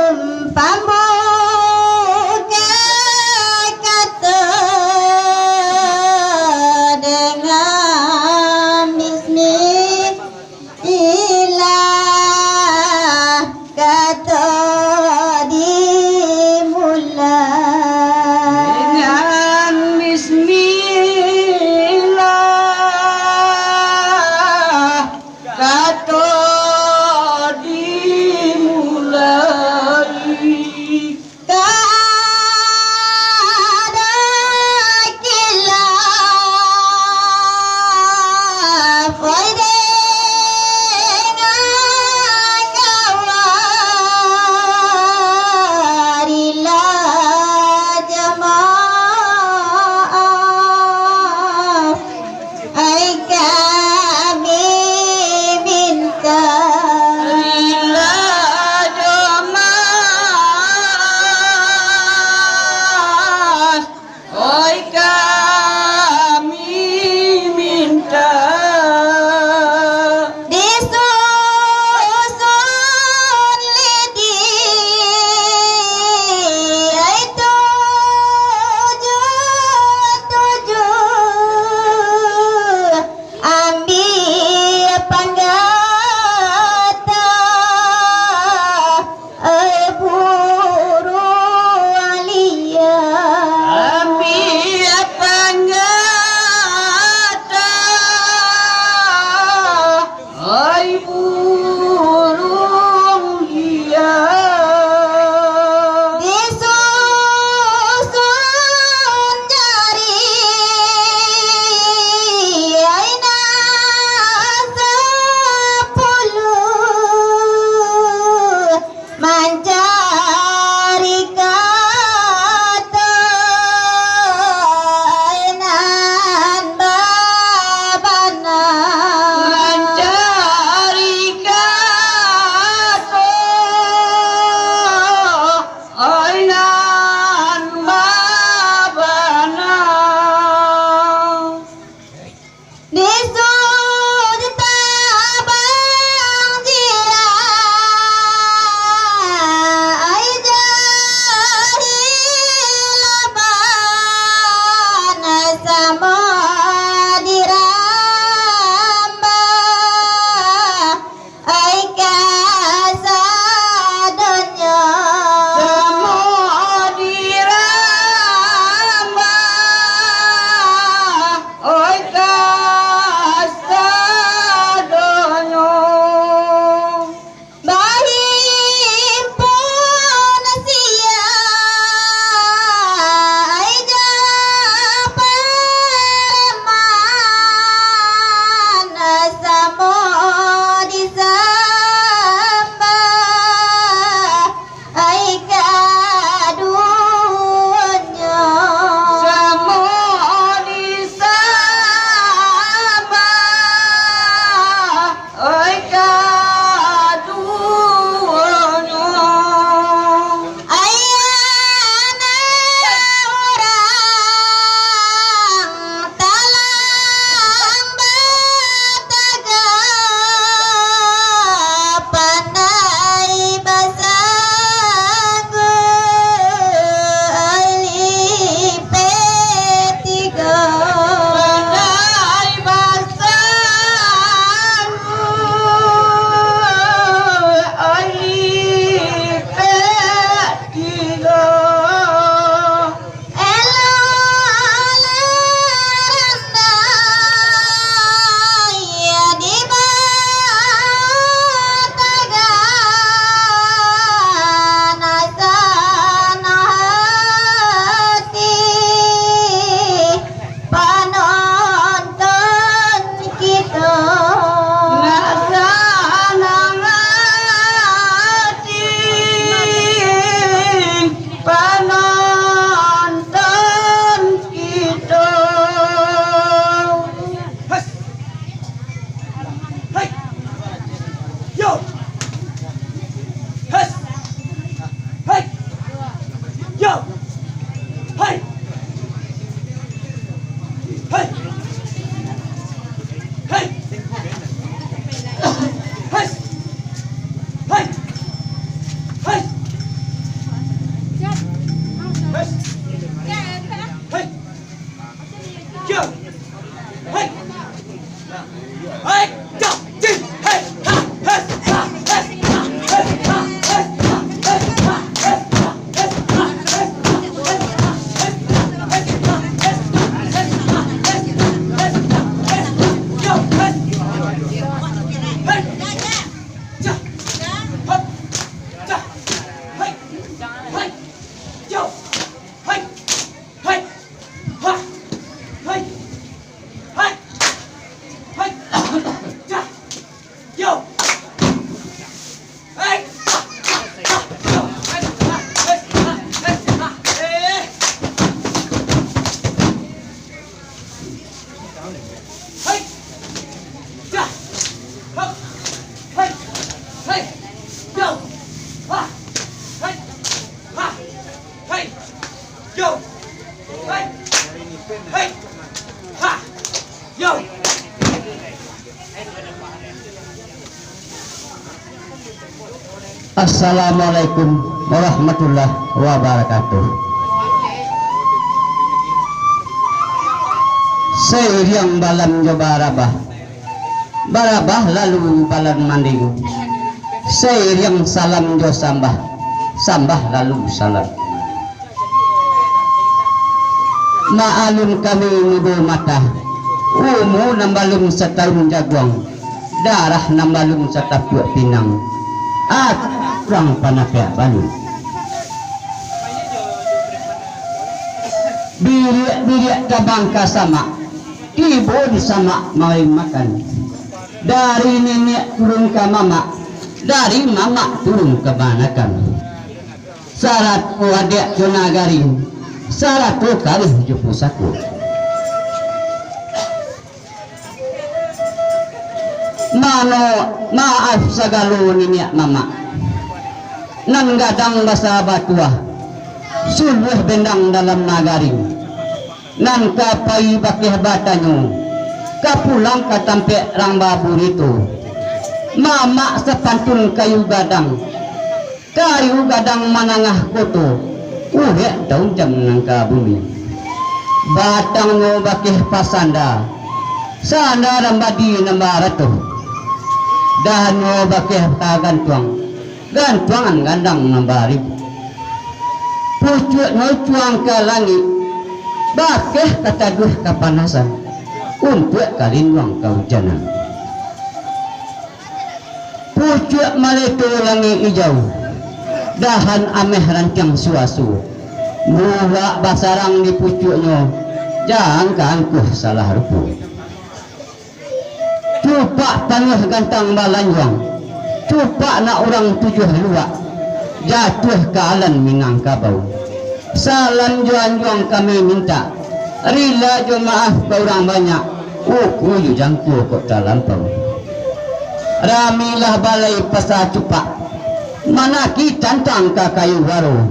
Assalamualaikum pembuka kata dengan bismillah kata Yo. Ha. Hai. Ha. Hai. Yo. Hai. Hai. Ha. Yo. Assalamualaikum warahmatullahi wabarakatuh. Seiring balam jo barabah lalu balan manding. Seiring salam jo sambah lalu salam. Maalun kami ngudu mata, umu nambalung setahun jaguang, darah nambalung setapuk pinang. Kurang panapya balu. Birik kabangka sama, tibun sama mau makan. Dari nenek turun ke mama, dari mama turun ke manakan. Syarat wadak jonagari, syarat kali jupusaku. Mano maaf sagalo nenek mama. Nan gadang basa batua suluh bendang dalam nagari nan kapai bakih batanyo kapulang katampe rang babur itu mama sepantun kayu gadang manangah koto uhe daun jam nangka bumi batangnya bakih pasanda sanda rambadi nambaratu danyo bakih kagantuang gantuangan gandang nambari pucuk cuang ke langit bakeh kataduh kapanasan untuk kalinwang kehujanan pucuk maleto langit hijau dahan ameh rancang suasu muak basarang di pucuknya jangan keangkuh salah rupu cupak tangah gantang balanjang cupak nak orang tujuh luak jatuh ke alan minang kabau salam juang kami minta rila jo maaf ke orang banyak kuyu jangku kok talampau ramilah balai pasar cupak mana kita tangka kayu baru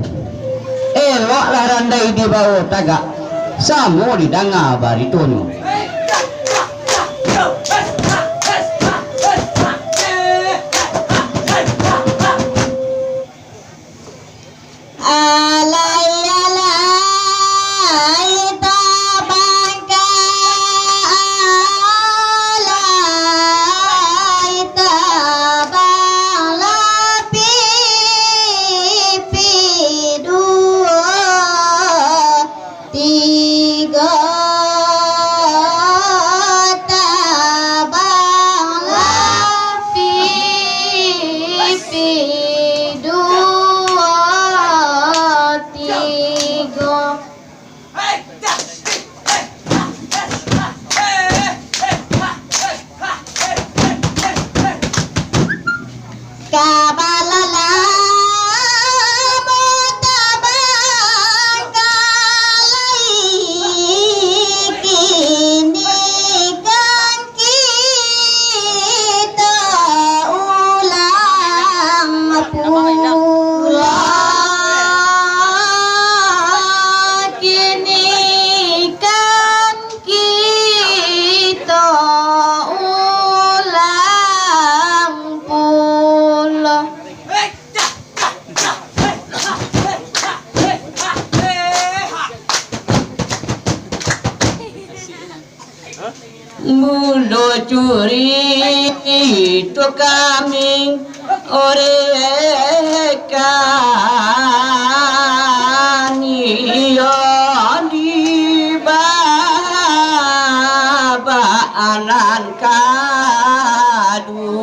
eloklah randai di bawah tagak samu di danga baritono mulo curi itu kami orekan iyo di babaanan kadu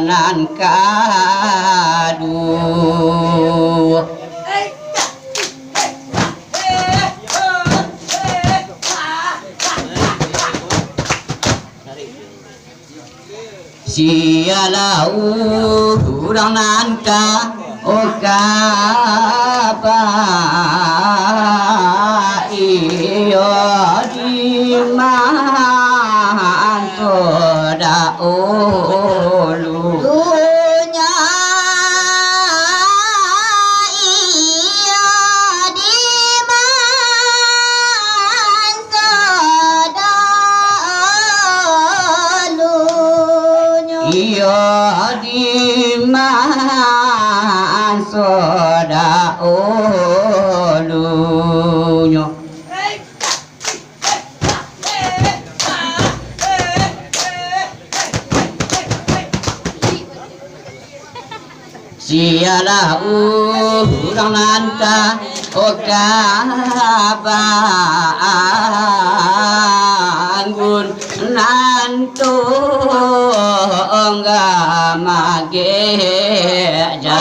nan kadu sialah urang nanta oka pa iyo di man soda ulu dunya iya di man sadalunya iyo di man soda ulunya sialah urang nanta oka bangun nantu enggak mageja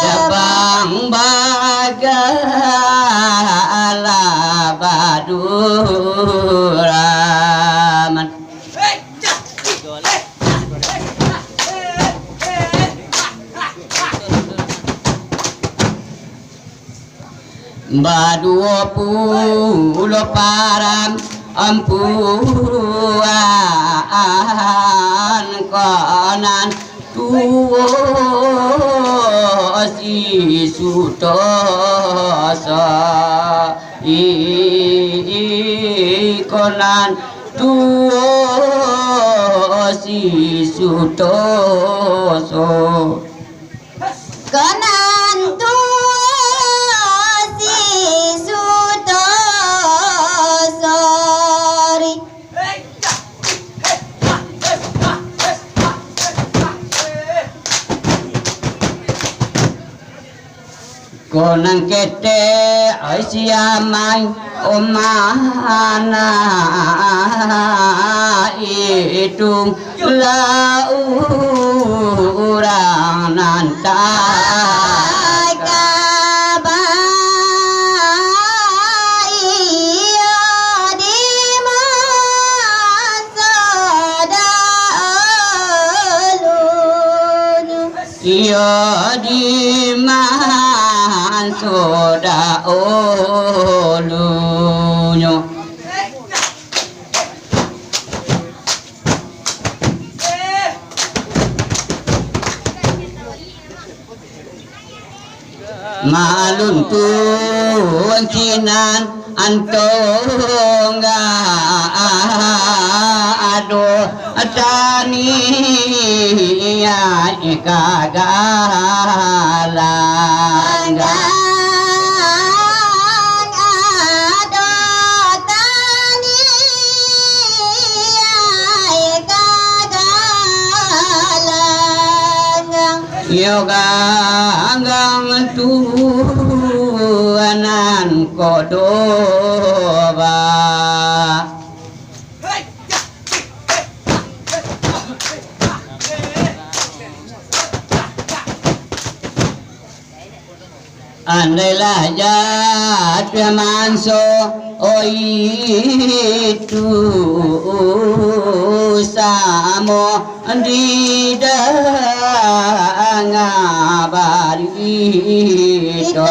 Jabang bagala baduraman Baduo pulo param ampuan konan tuwo si sutosa konan tuwo si sutosa kanan si sudosori konang kete ai siamai omana itung laurang nanta Iyo di man soda olunyo malun tuan sinan antong ado tani ya ikagalang yoga anggang tuanan kodoba andailah jatuh manso itu samo di dangabarito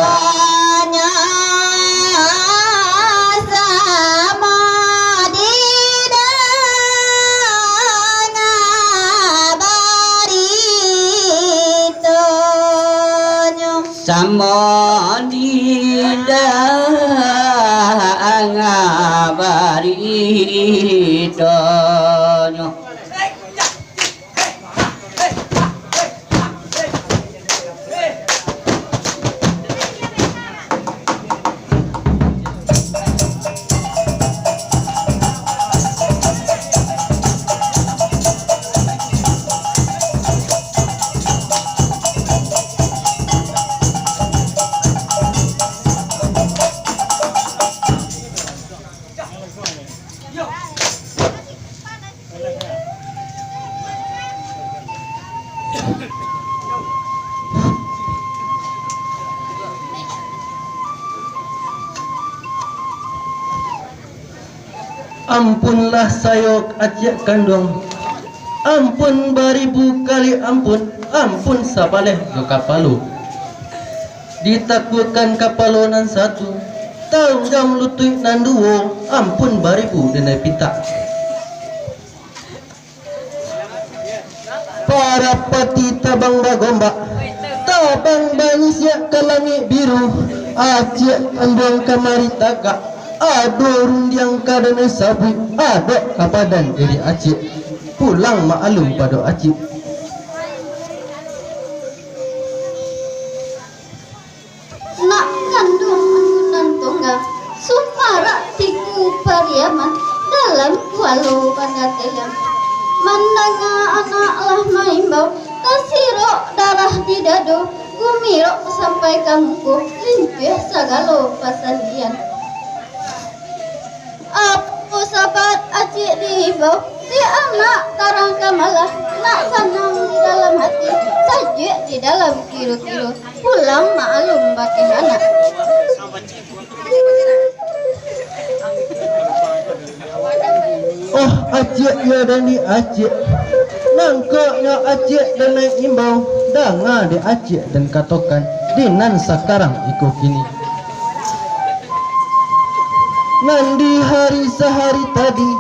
sama di dangabarito Ampunlah sayok acik kandung, ampun baribu kali ampun, ampun sabaleh do kapalu. Ditakutkan kapalo nan satu, tanggam lutui nan duo, ampun baribu denai pita. Para pati tabang bagombak, tabang banisya kalangi biru, acik kandung kamari tagak. Ado rundiang kadane sabu, ado kapadan diri acik, pulang maklum pada acik. Nak kandung anggunan tunggal Sumara tiku pariaman dalam walau pangatayam. Mandanga anak lah maimbau tasiro darah di dado, gumiro sampai kamuku limpih sagalo pasandian. Apu sahabat acik dihibau, si anak tarang kamalah, nak sanang di dalam hati, sajuk di dalam kiru-kiru, pulang maklum pakai anak. Oh acik ya dan di acik, nangkoknya acik dan naik imbau, danga di acik dan katokan, dinan sekarang ikut kini. Nandi hari sehari tadi,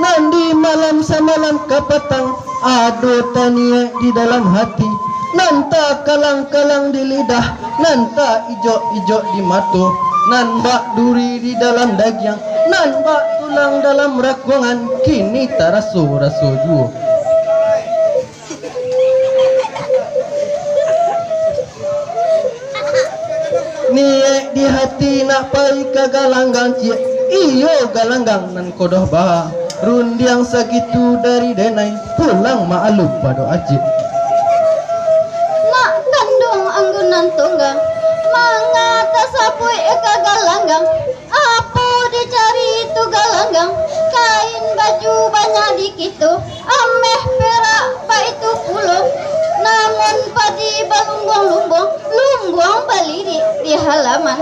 nandi malam semalam kapatang, ado tania di dalam hati, nanta kalang-kalang di lidah, nanta ijo-ijo di mata, nan bak duri di dalam daging, nan bak tulang dalam rakungan, kini tak raso-raso jua. Niat di hati nak pai ke galanggang cik, iyo galanggang nan kodoh bah, rundiang segitu dari denai, pulang maklum pada acik. Nak kandung anggunan tunggang, mangata sapui ke galanggang, apa dicari itu galanggang, kain baju banyak dikitu, ameh perak pak itu puluh, namun padi balungguang-lumbung, lumbung baliri di halaman.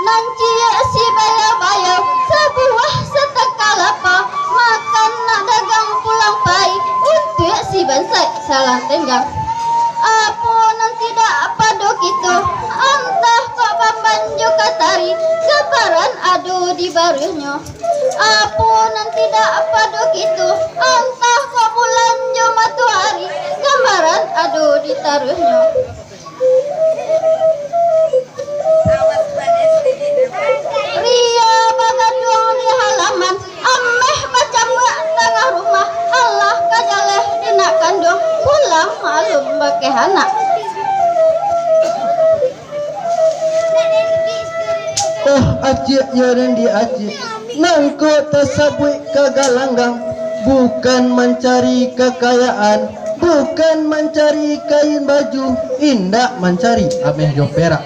Nanti si bayau-bayau, sebuah setekal apa, makan nak dagang pulang pai, untuk si bansai salah tenggang. Apa nanti dak padu gitu, antah kok pambanjo katari, gambaran adu di baruhnya. Apa nanti dak padu gitu, antah kok bulan jo matuari, gambaran adu di taruhnya. Ria bagadung di halaman, ameh macam tengah rumah, Allah kajaleh dinak kandung, pulang malum pakai anak. Oh acik ya dan di acik, nangkut tersabui ke galanggang, bukan mencari kekayaan, bukan mencari kain baju, indak mencari ameh jo perak.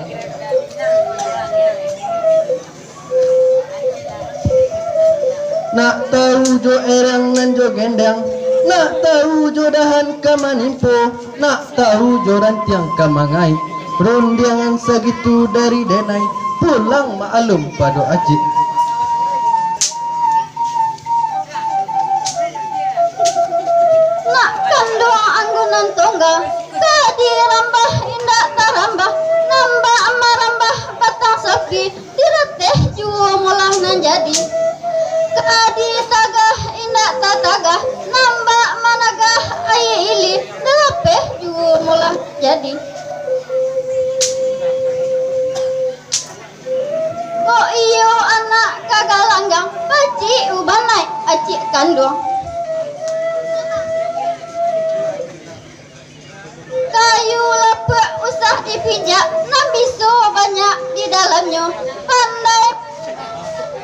Nak tahu jo erang nan jo gendang, nak tahu jo dahan kamanimpo, nak tahu jo rantiang kamangai, rundiangan segitu dari denai, pulang maklum pada acik. Nak kandung anggunan tunggal, kadi rambah indak tarambah, nambah marambah batang sapi, direteh juo mulah nan jadi. Kadi tagah indak tatagah, nambah managah ayi ili, dalepeh juo mulah jadi. Kok iyo anak kagalanggang, paci ubanai acik kandung. Kayu lepek usah dipijak, nambiso banyak di dalamnya. Pandai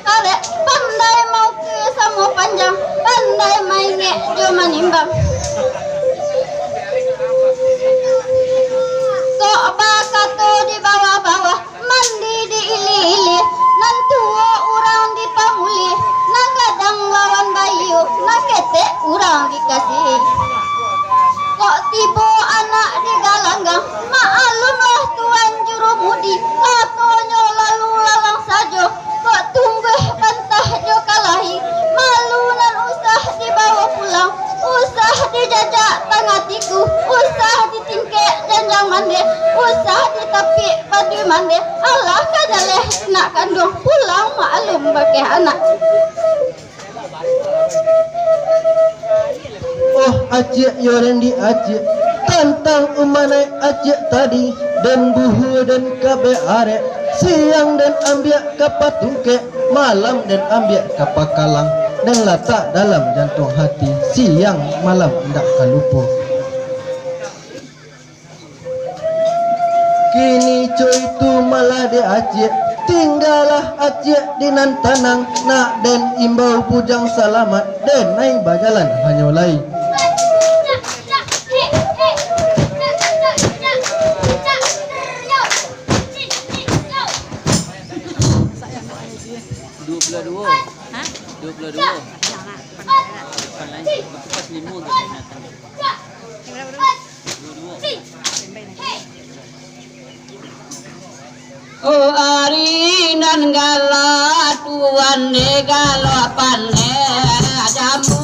karek, pandai mau ke samo panjang, pandai main jo manimbang. Kok bakato di bawah-bawah, mandi di ili-ili, nan tuo urang di pamuli, nan gadang lawan bayu, nan ketek urang dikasih. Kok tiba anak di galanggang, maklumlah tuan jurumudi, lakonyo lalu lalang saja, kok tumbuh bantah jo kalahi, malunan usah dibawa pulang, usah dijajak tangatiku, usah ditingkek janjang mande, usah ditapik padu mande, Allah kajaleh nak kandung pulang maklum pakai anak. Oh acik yorendi acik, tantang umanai acik tadi, dan buhu dan kabe arek, siang dan ambiak kapatungke, malam dan ambiak kapakalang, dan letak dalam jantung hati, siang malam hendak kalupo. Kini coy tu malah de acik, tinggalah acik di nan tanang, nak dan imbau pujang selamat, dan naik bajalan hanyolai. Oh ari nan gala tuan de galo pane jamu